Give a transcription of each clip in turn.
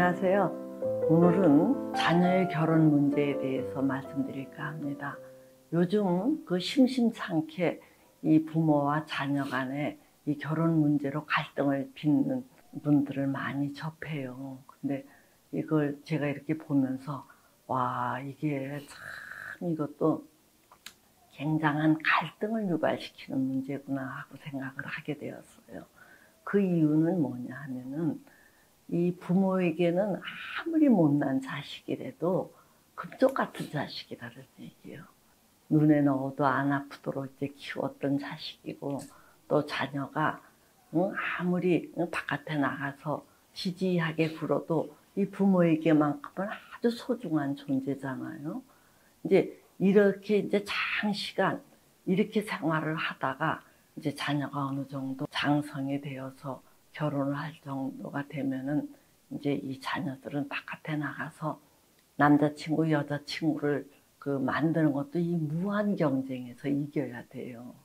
안녕하세요. 오늘은 자녀의 결혼 문제에 대해서 말씀드릴까 합니다. 요즘 그 심심찮게 이 부모와 자녀 간에 이 결혼 문제로 갈등을 빚는 분들을 많이 접해요. 근데 이걸 제가 이렇게 보면서 와, 이게 참 이것도 굉장한 갈등을 유발시키는 문제구나 하고 생각을 하게 되었어요. 그 이유는 뭐냐 하면은 이 부모에게는 아무리 못난 자식이라도 금쪽 같은 자식이라는 얘기예요. 눈에 넣어도 안 아프도록 이제 키웠던 자식이고, 또 자녀가 아무리 바깥에 나가서 지지하게 굴어도 이 부모에게만큼은 아주 소중한 존재잖아요. 이제 이렇게 이제 장시간 이렇게 생활을 하다가 이제 자녀가 어느 정도 장성이 되어서 결혼을 할 정도가 되면은 이제 이 자녀들은 바깥에 나가서 남자친구, 여자친구를 만드는 것도 이 무한 경쟁에서 이겨야 돼요.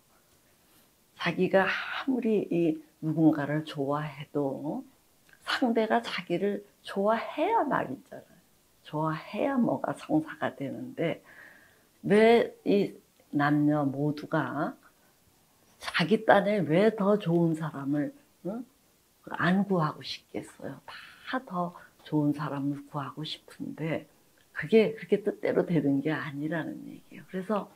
자기가 아무리 이 누군가를 좋아해도 상대가 자기를 좋아해야 말이잖아요. 좋아해야 뭐가 성사가 되는데 왜 이 남녀 모두가 자기 딴에 왜 더 좋은 사람을 안 구하고 싶겠어요. 다 더 좋은 사람을 구하고 싶은데 그게 그렇게 뜻대로 되는 게 아니라는 얘기예요. 그래서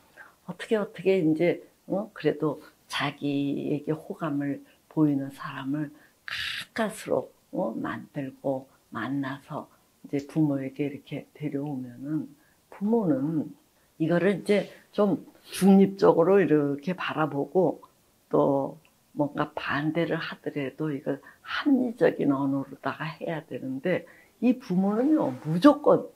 어떻게 이제 그래도 자기에게 호감을 보이는 사람을 가까스로 만들고 만나서 이제 부모에게 이렇게 데려오면은 부모는 이거를 이제 좀 중립적으로 이렇게 바라보고 또 뭔가 반대를 하더라도 이걸 합리적인 언어로다가 해야 되는데 이 부모는요 무조건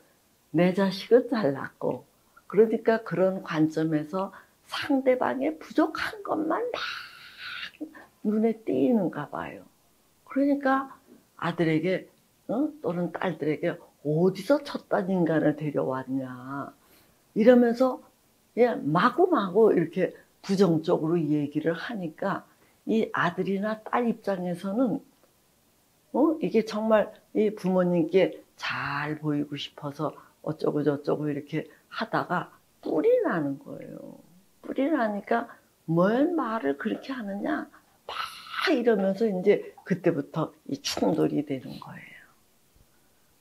내 자식을 잘났고 그러니까 그런 관점에서 상대방의 부족한 것만 막 눈에 띄는가 봐요. 그러니까 아들에게 또는 딸들에게 어디서 첫단 인간을 데려왔냐 이러면서 그냥 마구마구 이렇게 부정적으로 얘기를 하니까 이 아들이나 딸 입장에서는 이게 정말 이 부모님께 잘 보이고 싶어서 어쩌고 저쩌고 이렇게 하다가 뿔이 나는 거예요. 뿔이 나니까 뭔 말을 그렇게 하느냐 막 이러면서 이제 그때부터 이 충돌이 되는 거예요.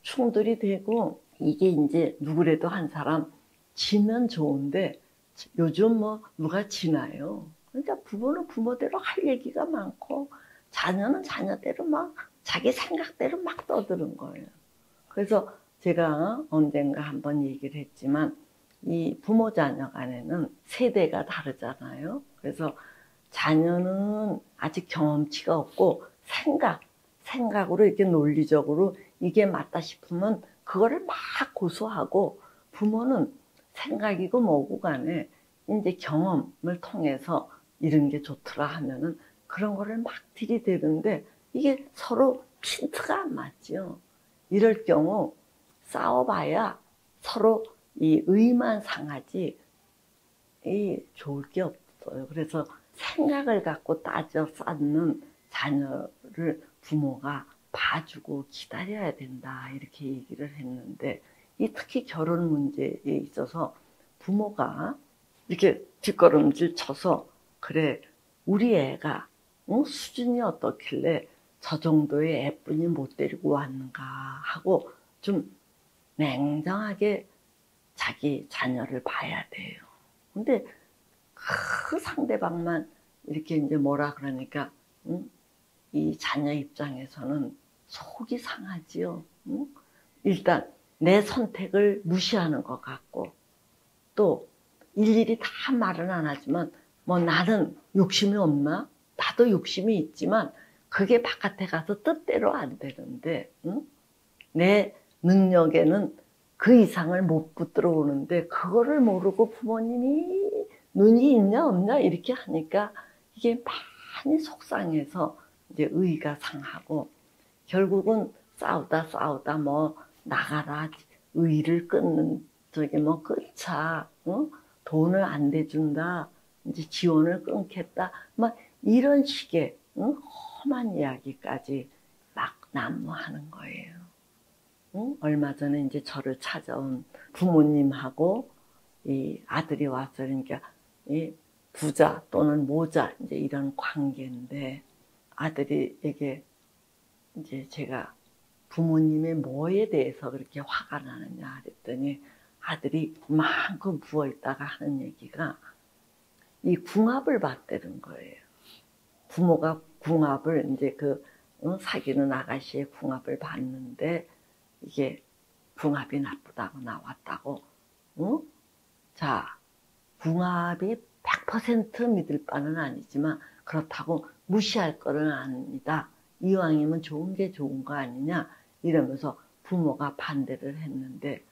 충돌이 되고 이게 이제 누구라도 한 사람 지면 좋은데 요즘 뭐 누가 지나요? 그러니까 부모는 부모대로 할 얘기가 많고 자녀는 자녀대로 막 자기 생각대로 막 떠드는 거예요. 그래서 제가 언젠가 한번 얘기를 했지만 이 부모 자녀 간에는 세대가 다르잖아요. 그래서 자녀는 아직 경험치가 없고 생각으로 이렇게 논리적으로 이게 맞다 싶으면 그거를 막 고수하고 부모는 생각이고 뭐고 간에 이제 경험을 통해서 이런 게 좋더라 하면은 그런 거를 막 들이대는데 이게 서로 핀트가 안 맞죠. 이럴 경우 싸워봐야 서로 이 의만 상하지 이 좋을 게 없어요. 그래서 생각을 갖고 따져 쌓는 자녀를 부모가 봐주고 기다려야 된다 이렇게 얘기를 했는데 이 특히 결혼 문제에 있어서 부모가 이렇게 뒷걸음질 쳐서 그래 우리 애가 수준이 어떻길래 저 정도의 애뿐이 못 데리고 왔는가 하고 좀 냉정하게 자기 자녀를 봐야 돼요. 근데 그 상대방만 이렇게 이제 뭐라 그러니까 이 자녀 입장에서는 속이 상하지요. 일단 내 선택을 무시하는 것 같고 또 일일이 다 말은 안 하지만 뭐 나는 욕심이 없나? 나도 욕심이 있지만 그게 바깥에 가서 뜻대로 안 되는데 내 능력에는 그 이상을 못 붙들어 오는데 그거를 모르고 부모님이 눈이 있냐 없냐 이렇게 하니까 이게 많이 속상해서 이제 의가 상하고 결국은 싸우다 뭐 나가라 의를 끊는 저기 뭐 끊자 돈을 안 대준다 이제 지원을 끊겠다 막 이런 식의 험한 이야기까지 막 난무하는 거예요. 응? 얼마 전에 이제 저를 찾아온 부모님하고 이 아들이 와서 그러니까 이 부자 또는 모자 이제 이런 관계인데 아들이 이게 이제 제가 부모님의 뭐에 대해서 그렇게 화가 나느냐 그랬더니 아들이 마음껏 부어있다가 하는 얘기가 이 궁합을 봤다는 거예요. 부모가 궁합을 이제 그 사귀는 아가씨의 궁합을 봤는데 이게 궁합이 나쁘다고 나왔다고. 응? 자, 궁합이 100% 믿을 바는 아니지만 그렇다고 무시할 거는 아닙니다. 이왕이면 좋은 게 좋은 거 아니냐 이러면서 부모가 반대를 했는데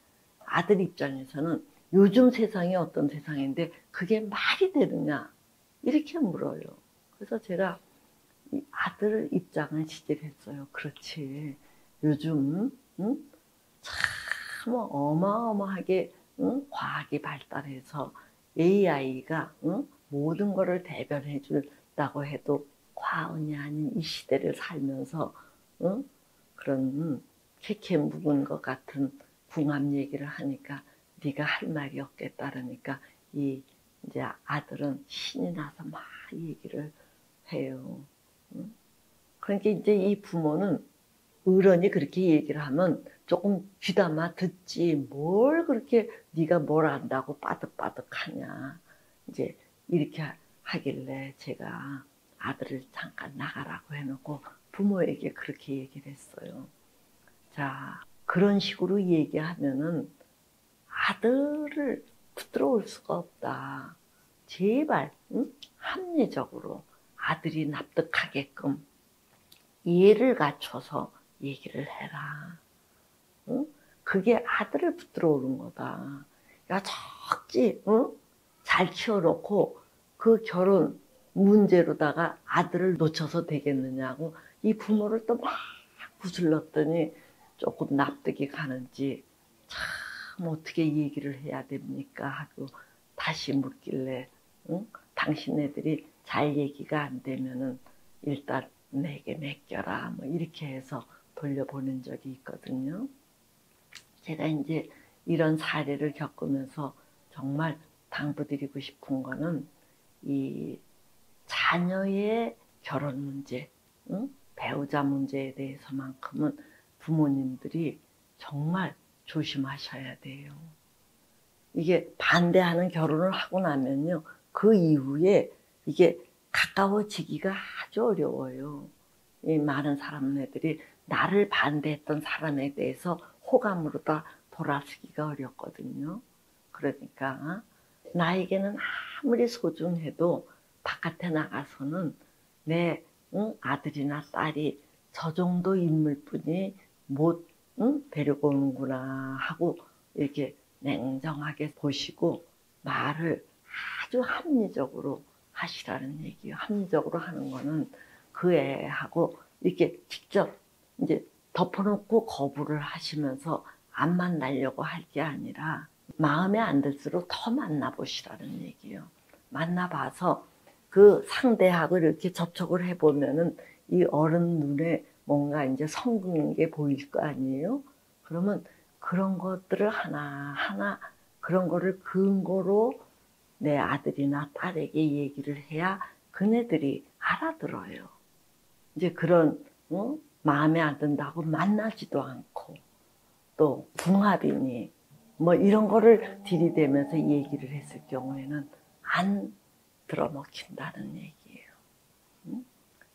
아들 입장에서는 요즘 세상이 어떤 세상인데 그게 말이 되느냐 이렇게 물어요. 그래서 제가 이 아들 입장을 지지했어요. 그렇지. 요즘 참 어마어마하게 과학이 발달해서 AI가 모든 것을 대변해 준다고 해도 과언이 아닌 이 시대를 살면서 그런 캐캐 묵은 것 같은 궁합 얘기를 하니까 네가 할 말이 없겠다 그러니까 이 이제 아들은 신이 나서 막 얘기를 해요. 그러니까 이제 이 부모는 어른이 그렇게 얘기를 하면 조금 귀담아 듣지 뭘 그렇게 네가 뭘 안다고 빠득빠득하냐 이제 이렇게 하길래 제가 아들을 잠깐 나가라고 해놓고 부모에게 그렇게 얘기를 했어요. 자, 그런 식으로 얘기하면은 아들을 붙들어올 수가 없다. 제발 합리적으로 아들이 납득하게끔 이해를 갖춰서 얘기를 해라. 응? 그게 아들을 붙들어 오는 거다. 야, 적지, 응? 잘 키워놓고 그 결혼 문제로다가 아들을 놓쳐서 되겠느냐고 이 부모를 또 막 구슬렀더니 조금 납득이 가는지 참 어떻게 얘기를 해야 됩니까? 하고 다시 묻길래 응? 당신네들이 잘 얘기가 안 되면은 일단 내게 맡겨라 뭐 이렇게 해서 돌려보낸 적이 있거든요. 제가 이제 이런 사례를 겪으면서 정말 당부드리고 싶은 거는 이 자녀의 결혼 문제, 배우자 문제에 대해서만큼은 부모님들이 정말 조심하셔야 돼요. 이게 반대하는 결혼을 하고 나면요. 그 이후에 이게 가까워지기가 아주 어려워요. 이 많은 사람들이 나를 반대했던 사람에 대해서 호감으로 다 돌아서기가 어렵거든요. 그러니까 나에게는 아무리 소중해도 바깥에 나가서는 내 아들이나 딸이 저 정도 인물뿐이 못 데리고 오는구나 하고 이렇게 냉정하게 보시고 말을 아주 합리적으로 하시라는 얘기예요. 합리적으로 하는 거는 그 애하고 이렇게 직접 이제 덮어놓고 거부를 하시면서 안 만나려고 할 게 아니라 마음에 안 들수록 더 만나보시라는 얘기예요. 만나봐서 그 상대하고 이렇게 접촉을 해보면은 이 어른 눈에 뭔가 이제 성공인 게 보일 거 아니에요? 그러면 그런 것들을 하나하나 그런 거를 근거로 내 아들이나 딸에게 얘기를 해야 그네들이 알아들어요. 이제 그런 마음에 안 든다고 만나지도 않고 또 궁합이니 뭐 이런 거를 들이대면서 얘기를 했을 경우에는 안 들어먹힌다는 얘기예요.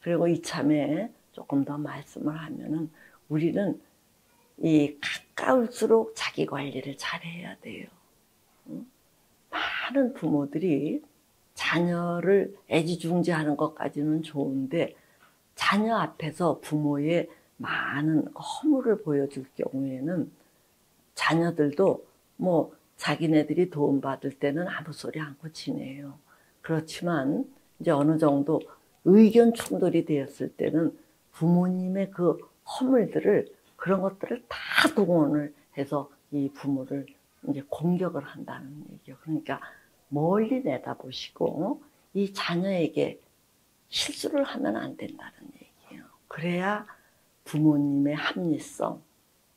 그리고 이참에 조금 더 말씀을 하면은 우리는 이 가까울수록 자기 관리를 잘해야 돼요. 많은 부모들이 자녀를 애지중지하는 것까지는 좋은데 자녀 앞에서 부모의 많은 허물을 보여줄 경우에는 자녀들도 뭐 자기네들이 도움받을 때는 아무 소리 않고 지내요. 그렇지만 이제 어느 정도 의견 충돌이 되었을 때는 부모님의 그 허물들을 그런 것들을 다 동원을 해서 이 부모를 이제 공격을 한다는 얘기예요. 그러니까 멀리 내다보시고 이 자녀에게 실수를 하면 안 된다는 얘기예요. 그래야 부모님의 합리성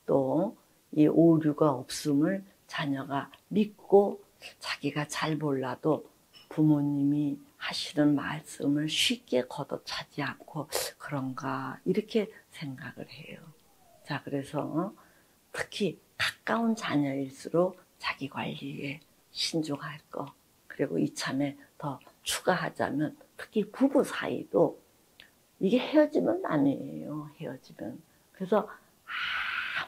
또 이 오류가 없음을 자녀가 믿고 자기가 잘 몰라도 부모님이 하시는 말씀을 쉽게 걷어차지 않고 그런가 이렇게 생각을 해요. 자, 그래서 특히 가까운 자녀일수록 자기 관리에 신중할 거. 그리고 이참에 더 추가하자면 특히 부부 사이도 이게 헤어지면 아니에요. 헤어지면. 그래서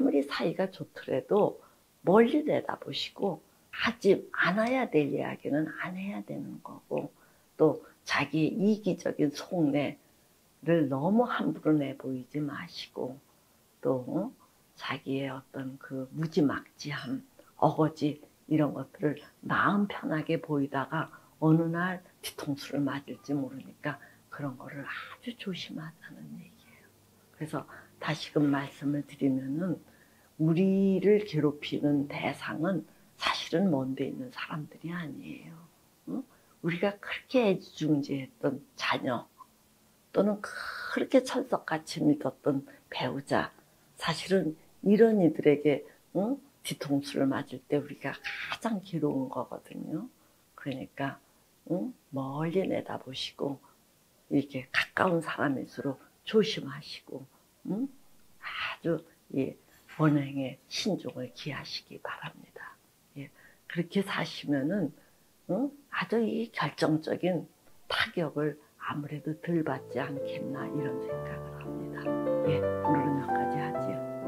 아무리 사이가 좋더라도 멀리 내다보시고 하지 않아야 될 이야기는 안 해야 되는 거고 또 자기의 이기적인 속내를 너무 함부로 내보이지 마시고 또 자기의 어떤 그 무지막지함, 어거지 이런 것들을 마음 편하게 보이다가 어느 날 뒤통수를 맞을지 모르니까 그런 거를 아주 조심하자는 얘기예요. 그래서 다시금 말씀을 드리면은 우리를 괴롭히는 대상은 사실은 먼데 있는 사람들이 아니에요. 응? 우리가 그렇게 애지중지했던 자녀 또는 그렇게 철석같이 믿었던 배우자 사실은 이런 이들에게 응? 뒤통수를 맞을 때 우리가 가장 괴로운 거거든요. 그러니까 응? 멀리 내다보시고 이렇게 가까운 사람일수록 조심하시고 응? 아주 예, 언행에 신중을 기하시기 바랍니다. 예, 그렇게 사시면은 응? 아주 이 결정적인 타격을 아무래도 덜 받지 않겠나 이런 생각을 합니다. 예, 오늘은 여기까지 하지요.